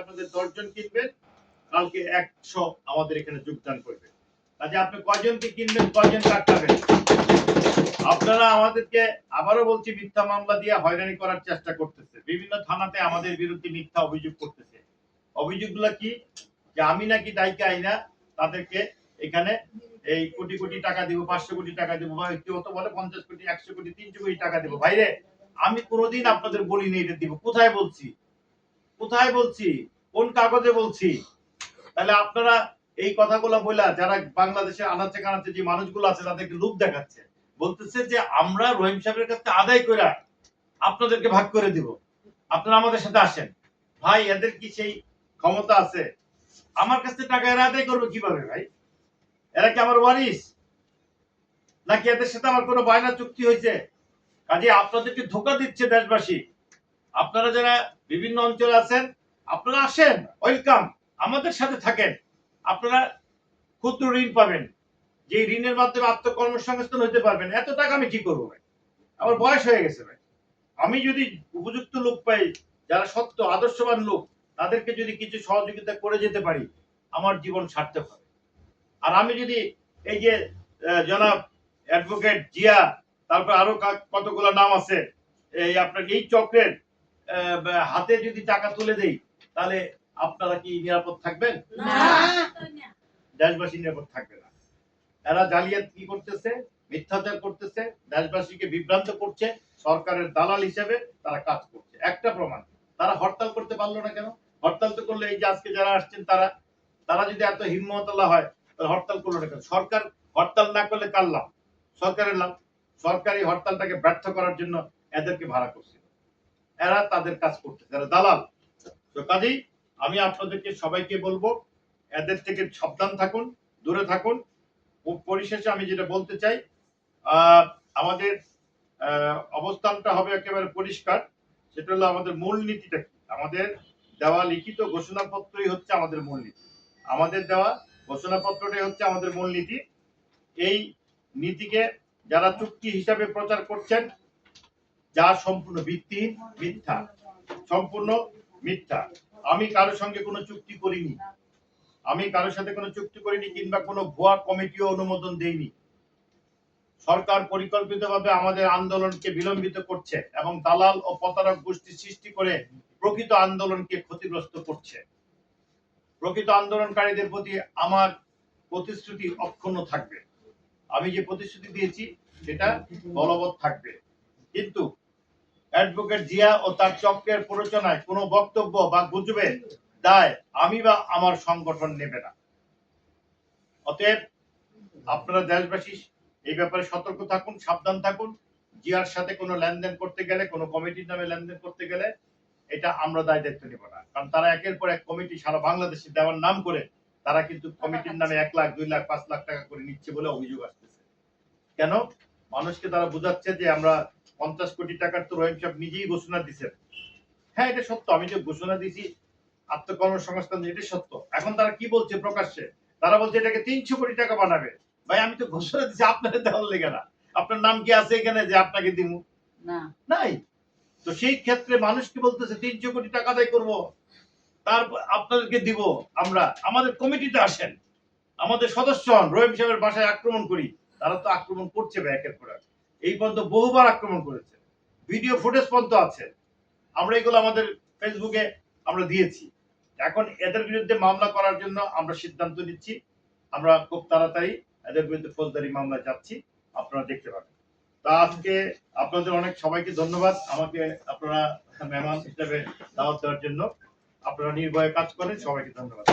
আপনাদের 10 জন কিনবেন, কালকে 100 আমাদের এখানে যোগদান করবে। কাজে আপনি কয়জনকে কিনবেন, কয়জনকে আটকাবেন? আপনারা আমাদেরকে আবারও বলছি মিথ্যা মামলা দিয়ে হয়রানি করার চেষ্টা করতেছে। বিভিন্ন থানাতে আমাদের বিরুদ্ধে মিথ্যা অভিযোগ করতেছে। অভিযোগগুলো কি? যে আমি নাকি দায়িকা আইনা তাদেরকে এখানে এই কোটি কোটি টাকা দিব, 500 কোটি টাকা দিব, বা কেউ তো বলে 50 কোটি, 100 কোটি, 300 কোটি টাকা দিব। ভাইরে, আমি কোনোদিন আপনাদের বলিনি এটা দিব। কোথায় বলছি? কোথায় বলছি? কোন কাগজে বলছি? তাহলে আপনারা এই কথাগুলো বলা যারা বাংলাদেশের আনাচে কানাচে যে মানুষগুলো আছে তাদেরকে লোভ দেখাচ্ছে, বলতেছে যে আমরা রহিম সাহেবের কাছে আদায় করে আপনাদেরকে ভাগ করে দিব, আপনারা আমাদের সাথে আসেন। ভাই, এদের কি সেই ক্ষমতা আছে? আমার কাছে টাকা এরা আদায় করবে কিভাবে ভাই? এরা কি আমার ওয়ারিস? নাকি এদের সাথে আমার কোনো বায়না চুক্তি হয়েছে? কাজে আপনাদেরকে ধোকা দিচ্ছে দেশবাসী। আপনারা যারা বিভিন্ন অঞ্চলে আছেন, আপনারা আসেন, ওয়েলকাম, আমাদের সাথে থাকেন। আপনারা ক্ষুদ্র ঋণ পাবেন, যে ঋণের মাধ্যমে আত্মকর্মসংস্থান হতে পারবেন। এত টাকা আমি কি করবো ভাই? আমার বয়স হয়ে গেছে ভাই। আমি যদি উপযুক্ত লোক পাই, যারা সত্য আদর্শবান লোক, তাদেরকে যদি কিছু সহযোগিতা করে যেতে পারি, আমার জীবন সার্থক হবে। আর আমি যদি এই যে জনাব অ্যাডভোকেট জিয়া, তারপর আরো কতগুলো নাম আছে, এই আপনার এই চক্রের হাতে যদি টাকা তুলে দেই, তাহলে আপনারা কি নিরাপদ থাকবেন? না, দেশবাসী নিরাপদ থাকবে না। এরা জালিয়াত কি করতেছে, মিথ্যাচার করতেছে, দেশবাসীকে বিভ্রান্ত করছে, সরকারের দালাল হিসেবে তারা কাজ করছে। একটা প্রমাণ, তারা হরতাল করতে পারলো না কেন? হরতাল তো করলে এই যে আজকে যারা আসছেন তারা যদি এত হিম্মতওয়ালা হয়, তাহলে হরতাল করলো না কেন? সরকার হরতাল না করলে কার লাভ? সরকারের লাভ। সরকারি হরতালটাকে ব্যর্থ করার জন্য এদেরকে ভাড়া করছিল। এরা তাদের কাজ করতেছে, এরা দালাল। তো কাজেই আমি আপনাদেরকে সবাইকে বলবো, এদের থেকে সাবধান থাকুন, দূরে থাকুন। পরিশেষে আমি যেটা বলতে চাই, আমাদের অবস্থানটা হবে একেবারে পরিষ্কার। সেটা হলো আমাদের মূলনীতিটা কি। আমাদের দেওয়া লিখিত ঘোষণাপত্রই হচ্ছে আমাদের মূলনীতি। আমাদের দেওয়া ঘোষণাপত্রটাই হচ্ছে আমাদের মূলনীতি। এই নীতিকে যারা চুক্তি হিসাবে প্রচার করছেন, যা সম্পূর্ণ ভিত্তিহীন, মিথ্যা, সম্পূর্ণ মিথ্যা। আমি কারোর সঙ্গে কোনো চুক্তি করিনি, আমি কারোর সাথে কোনো চুক্তি করিনি, কিংবা কোনো ভুয়া কমিটিও অনুমোদন দেইনি। সরকার পরিকল্পিতভাবে আমাদের আন্দোলনকে বিলম্বিত করছে এবং দালাল ও প্রতারক গোষ্ঠী সৃষ্টি করে প্রকৃত আন্দোলনকে ক্ষতিগ্রস্ত করছে। প্রকৃত আন্দোলনকারীদের প্রতি আমার প্রতিশ্রুতি অক্ষুণ্ণ থাকবে। আমি যে প্রতিশ্রুতি দিয়েছি সেটা বলবৎ থাকবে। কিন্তু অ্যাডভোকেট জিয়া ও তার চক্রের প্ররোচনায় কোনো বক্তব্য বা গুজবের দায় আমি বা আমার সংগঠন নেবে না। অতএব আপনারা দেশবাসী এই ব্যাপারে সতর্ক থাকুন, সাবধান থাকুন। জিয়ার সাথে কোনো লেনদেন করতে গেলে, কোনো কমিটির নামে লেনদেন করতে গেলে, এটা আমরা দায় দায়িত্ব নেব না। কারণ তারা একের পর এক কমিটি সারা বাংলাদেশে দেওয়ার নাম করে তারা কিন্তু কমিটির নামে 1 লাখ, 2 লাখ, 5 লাখ টাকা করে নিচ্ছে বলে অভিযোগ আসতেছে। কেন? মানুষকে তারা বুঝাচ্ছে যে আমরা 50 কোটি টাকার তো রহিম সাহেব নিজেই ঘোষণা দিচ্ছেন। হ্যাঁ, এটা সত্য, আমি যে ঘোষণা দিয়েছি আত্মকর্মসংস্থান, এটা সত্য। এখন তারা কি বলছে প্রকাশ্যে? তারা বলছে এটাকে 300 কোটি টাকা বানাবে। ভাই, আমি তো ঘোষণা দিচ্ছি আপনাদের দেওয়ার লেগে না। আপনার নাম কি আছে এখানে যে আপনাকে দিব? না, নাই। তো সেই ক্ষেত্রে মানুষ কি বলতেছে 300 কোটি টাকা আদায় করবো, তারপর আপনাদেরকে দিব আমরা, আমাদের কমিটিতে আসেন, আমাদের সদস্য হন, রহিম সাহেবের বাসায় আক্রমণ করি। তারা তো আক্রমণ করছে ভাই, একের পর এক। এই পর্যন্ত বহুবার আক্রমণ করেছে, ভিডিও ফুটেজ পর্যন্ত আছে। আমরা এগুলো আমাদের ফেসবুকে আমরা দিয়েছি। এখন এদের বিরুদ্ধে মামলা করার জন্য আমরা সিদ্ধান্ত নিচ্ছি। আমরা খুব তাড়াতাড়ি এদের বিরুদ্ধে ফৌজদারি মামলা যাচ্ছি, আপনারা দেখতে পাবেন। তা আজকে আপনাদের অনেক সবাইকে ধন্যবাদ, আমাকে আপনারা মেহমান হিসেবে দাওয়াত দেওয়ার জন্য। আপনারা নির্ভয়ে কাজ করেন, সবাইকে ধন্যবাদ।